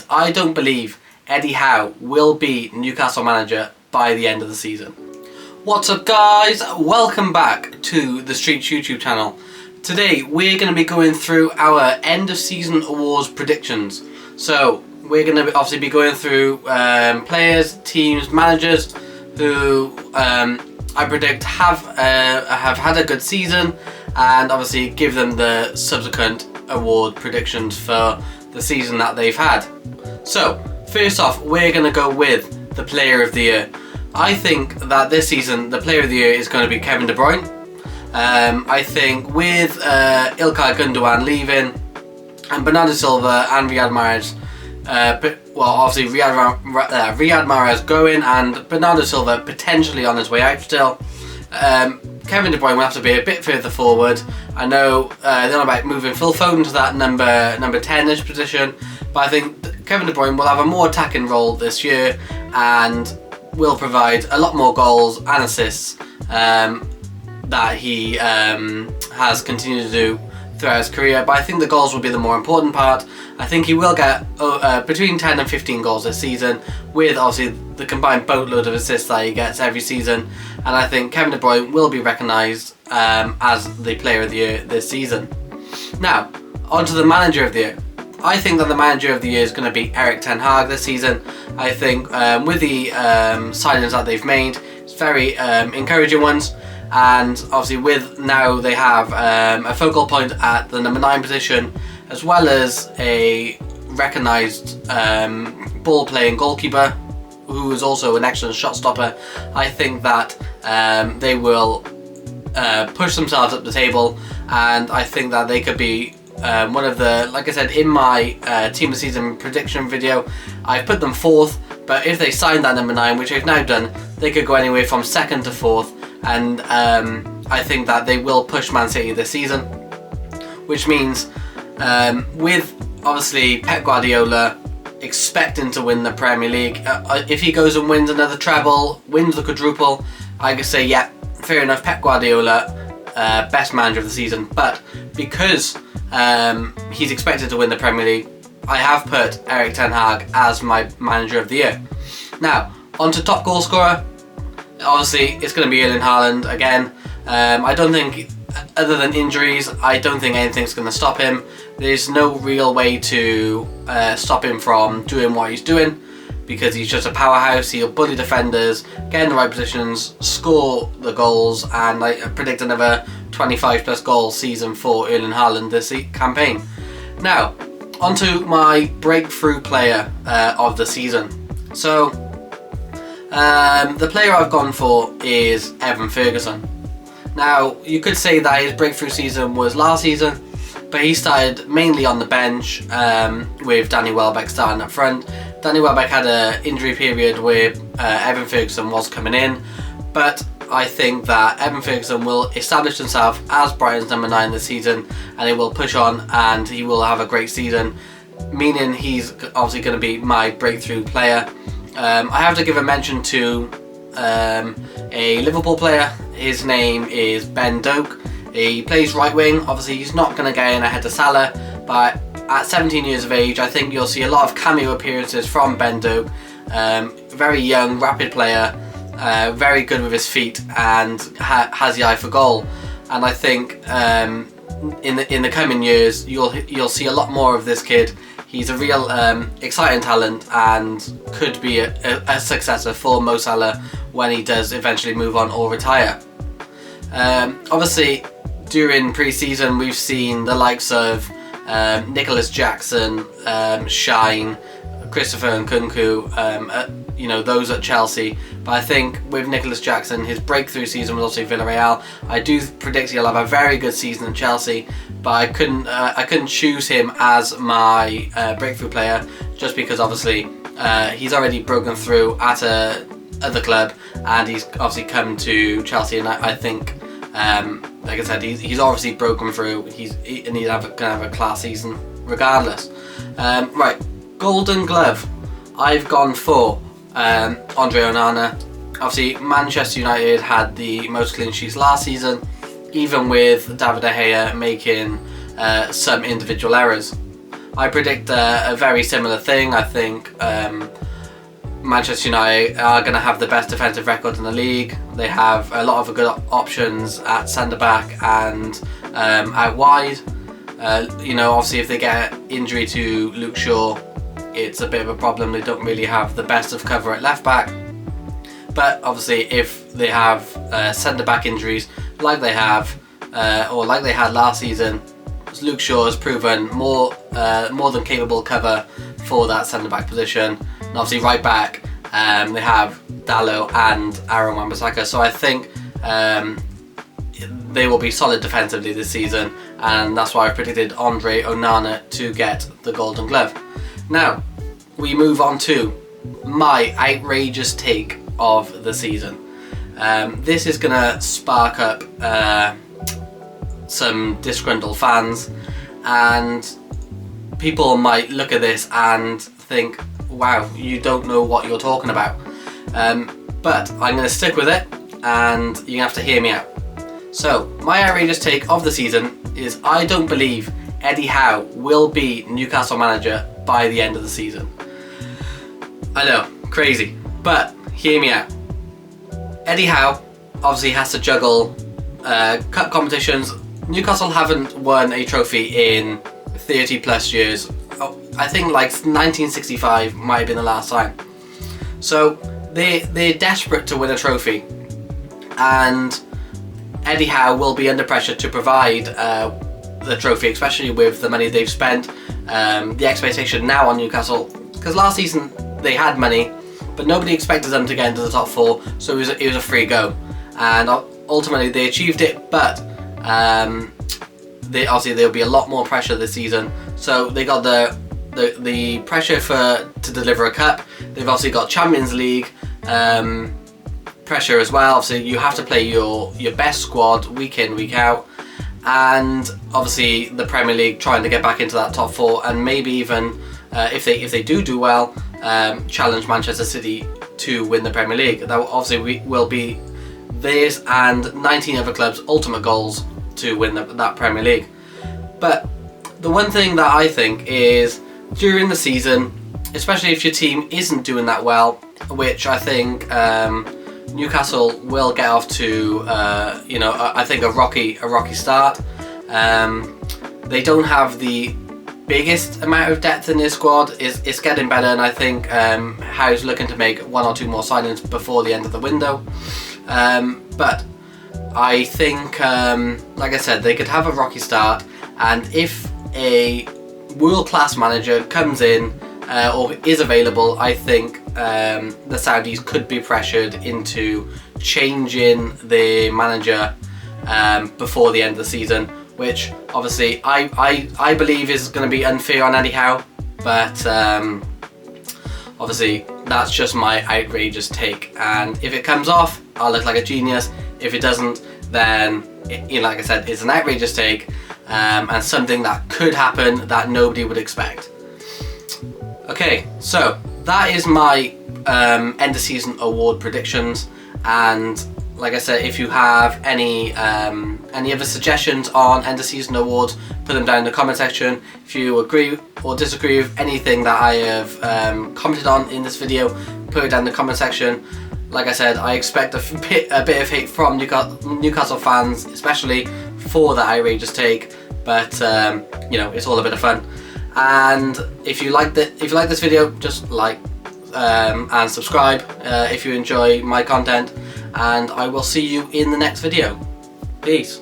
I don't believe Eddie Howe will be Newcastle manager by the end of the season. What's up guys, welcome back to the Streets YouTube channel. Today we're going to be going through our end of season awards predictions. So we're going to obviously be going through players, teams, managers who I predict have had a good season, and obviously give them the subsequent award predictions for the season that they've had. So first off, we're going to go with the player of the year. I think that this season the player of the year is going to be Kevin De Bruyne. I think with Ilkay Gundogan leaving and Bernardo Silva and Riyad Mahrez, obviously Riyad Mahrez going and Bernardo Silva potentially on his way out still, Kevin De Bruyne will have to be a bit further forward. I know they're on about moving Phil Foden to that number 10ish position, but I think Kevin De Bruyne will have a more attacking role this year and will provide a lot more goals and assists that he has continued to do throughout his career. But I think the goals will be the more important part. I think he will get between 10 and 15 goals this season, with obviously the combined boatload of assists that he gets every season. And I think Kevin De Bruyne will be recognised as the player of the year this season. Now, on to the manager of the year. I think that the manager of the year is going to be Erik ten Hag this season. I think with the signings that they've made, it's very encouraging ones. And obviously with now they have a focal point at the number 9 position, as well as a recognised ball playing goalkeeper who is also an excellent shot stopper. I think that they will push themselves up the table, and I think that they could be one of the, like I said in my team of season prediction video, I put them 4th, but if they sign that number 9, which they've now done, they could go anywhere from 2nd to 4th. And I think that they will push Man City this season, which means with obviously Pep Guardiola expecting to win the Premier League, if he goes and wins another treble, wins the quadruple, I could say yeah, fair enough, Pep Guardiola best manager of the season. But because he's expected to win the Premier League, I have put Erik ten Hag as my manager of the year. Now on to top goal scorer. Obviously it's going to be Erling Haaland again. I don't think, other than injuries, I don't think anything's going to stop him. There's no real way to stop him from doing what he's doing, because he's just a powerhouse. He'll bully defenders, get in the right positions, score the goals, and I predict another 25 plus goal season for Erling Haaland this campaign. Now onto my breakthrough player of the season. So the player I've gone for is Evan Ferguson. Now you could say that his breakthrough season was last season, but he started mainly on the bench with Danny Welbeck starting up front. Danny Welbeck had an injury period where Evan Ferguson was coming in, but I think that Evan Ferguson will establish himself as Brighton's number 9 this season, and he will push on and he will have a great season, meaning he's obviously going to be my breakthrough player. I have to give a mention to a Liverpool player. His name is Ben Doak. He plays right wing. Obviously he's not going to get in ahead of Salah, but at 17 years of age I think you'll see a lot of cameo appearances from Ben Doak. Very young, rapid player, very good with his feet, and has the eye for goal. And I think in the coming years you'll see a lot more of this kid. He's a real exciting talent and could be a successor for Mo Salah when he does eventually move on or retire. Obviously during pre-season we've seen the likes of Nicholas Jackson shine, Christopher Nkunku, you know, those at Chelsea. But I think with Nicholas Jackson, his breakthrough season was also Villarreal. I do predict he'll have a very good season at Chelsea, but I couldn't choose him as my breakthrough player, just because obviously he's already broken through at other club, and he's obviously come to Chelsea, and I think like I said, he's obviously broken through. He's gonna have a class season regardless. Right, Golden Glove. I've gone for Andre Onana. Obviously Manchester United had the most clean sheets last season, even with David De Gea making some individual errors. I predict a very similar thing. I think Manchester United are going to have the best defensive record in the league. They have a lot of good options at centre back and out wide. Obviously if they get injury to Luke Shaw, it's a bit of a problem. They don't really have the best of cover at left back. But obviously if they have centre back injuries like they have or like they had last season, Luke Shaw has proven more than capable cover for that centre back position. And obviously right back they have Dalot and Aaron Wan-Bissaka, so I think they will be solid defensively this season, and that's why I predicted Andre Onana to get the Golden Glove. Now we move on to my outrageous take of the season. This is gonna spark up some disgruntled fans, and people might look at this and think, wow, you don't know what you're talking about. But I'm going to stick with it, and you're going to have to hear me out. So, my outrageous take of the season is I don't believe Eddie Howe will be Newcastle manager by the end of the season. I know, crazy, but hear me out. Eddie Howe obviously has to juggle cup competitions. Newcastle haven't won a trophy in 30 plus years. I think like 1965 might have been the last time. So they're desperate to win a trophy, and Eddie Howe will be under pressure to provide the trophy, especially with the money they've spent. The expectation now on Newcastle, because last season they had money, but nobody expected them to get into the top four, so it was a free go, and ultimately they achieved it. But obviously there'll be a lot more pressure this season, so they got the pressure to deliver a cup. They've obviously got Champions League pressure as well. Obviously you have to play your best squad week in, week out, and obviously the Premier League, trying to get back into that top four, and maybe even if they do well, challenge Manchester City to win the Premier League. That obviously will be theirs and 19 other clubs' ultimate goals to win that Premier League. But the one thing that I think is, during the season, especially if your team isn't doing that well, which I think Newcastle will get off to, I think a rocky start. They don't have the biggest amount of depth in their squad. It's getting better, and I think Howe's looking to make one or two more signings before the end of the window. But I think, like I said, they could have a rocky start, and if a world-class manager comes in or is available, I think the Saudis could be pressured into changing the manager before the end of the season, which obviously I believe is going to be unfair on Eddie Howe, but obviously that's just my outrageous take, and if it comes off, I'll look like a genius. If it doesn't, then like I said, it's an outrageous take, and something that could happen that nobody would expect. Okay, so that is my end of season award predictions, and like I said, if you have any other suggestions on end of season awards, put them down in the comment section. If you agree or disagree with anything that I have commented on in this video, put it down in the comment section. Like I said, I expect a bit of hate from Newcastle fans, especially for that outrageous take, but it's all a bit of fun. And if you like this video, just like and subscribe if you enjoy my content, and I will see you in the next video. Peace.